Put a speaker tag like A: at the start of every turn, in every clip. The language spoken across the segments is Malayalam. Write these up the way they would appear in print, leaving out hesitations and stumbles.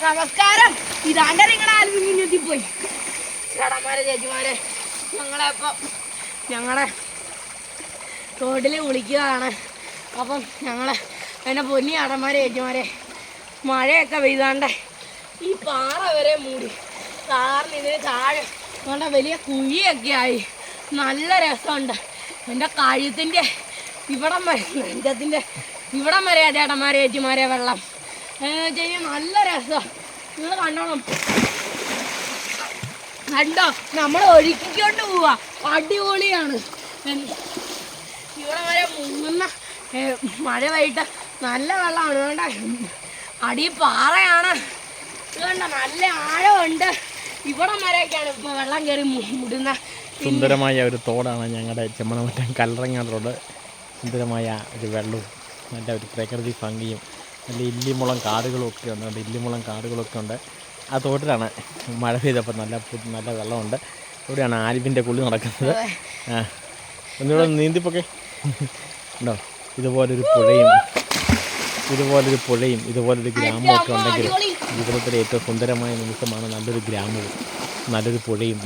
A: നമസ്കാരം. ഇതാണ്ട നിങ്ങളാലും പോയി ചേട്ടന്മാരെ ചേച്ചിമാരെ, ഞങ്ങളെ തോട്ടിൽ കുളിക്കുകയാണ്. അപ്പം എൻ്റെ പൊന്നി ആടന്മാരെ ചേച്ചിമാരെ, മഴയൊക്കെ പെയ്താണ്ട് ഈ പാറ വരെ മൂടി. സാറിന് ഇതിന് താഴെ നല്ല വലിയ കുഴിയൊക്കെ ആയി. നല്ല രസമുണ്ട്. എൻ്റെ കഴുത്തിൻ്റെ ഇവിടം വരെ, നെഞ്ചത്തിൻ്റെ ഇവിടം വരെ ചേട്ടന്മാരെ ചേച്ചിമാരെ വെള്ളം എന്ന് വെച്ച് നല്ല രസമാണ്. നിങ്ങൾ കണ്ടോണം, കണ്ടോ, നമ്മൾ ഒഴുക്കിക്കൊണ്ട് പോവാ. അടിപൊളിയാണ്. ഇവിടെ വരെ മുങ്ങുന്ന മഴ പെയ്യിട്ട് നല്ല വെള്ളമാണ്. വേണ്ട അടി പാറയാണ്. വേണ്ട നല്ല ആഴമുണ്ട്. ഇവിടം വരെയൊക്കെയാണ് ഇപ്പോൾ വെള്ളം കയറി മുടുന്ന
B: സുന്ദരമായ ഒരു തോടാണ് ഞങ്ങളുടെ ചെമ്മണമറ്റം കല്ലറങ്ങാട് റോഡ്. സുന്ദരമായ ഒരു വെള്ളവും നല്ല ഒരു പ്രകൃതി ഭംഗിയും നല്ല ഇല്ലിമുളം കാടുകളും ഒക്കെ ഉണ്ട്. ഇല്ലിമുളം കാടുകളൊക്കെ ഉണ്ട്. ആ തോട്ടിലാണ് മഴ പെയ്തപ്പോൾ നല്ല വെള്ളമുണ്ട്. ഇവിടെയാണ് ആലിവിൻ്റെ കുളി നടക്കുന്നത്. ഒന്നുകൂടെ നീന്തിപ്പൊക്കെ ഉണ്ടോ. ഇതുപോലൊരു ഇതുപോലൊരു ഗ്രാമമൊക്കെ ഉണ്ടെങ്കിൽ ജീവിതത്തിലെ ഏറ്റവും സുന്ദരമായ നിമിഷമാണ് നല്ലൊരു ഗ്രാമവും നല്ലൊരു പുഴയും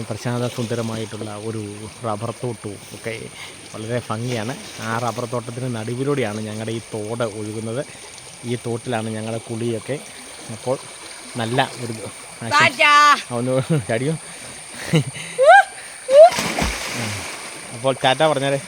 B: പ്രശാന്ത സുന്ദരമായിട്ടുള്ള ഒരു റബ്ബർ തോട്ടവും ഒക്കെ വളരെ ഭംഗിയാണ്. ആ റബ്ബർ തോട്ടത്തിന് നടുവിലൂടെയാണ് ഞങ്ങളുടെ ഈ തോട് ഒഴുകുന്നത്. ഈ തോട്ടിലാണ് ഞങ്ങളുടെ കുളിയൊക്കെ. അപ്പോൾ നല്ല ഒരു ഒന്ന് ചടിയോ. അപ്പോൾ ടാറ്റ പറഞ്ഞാലേ.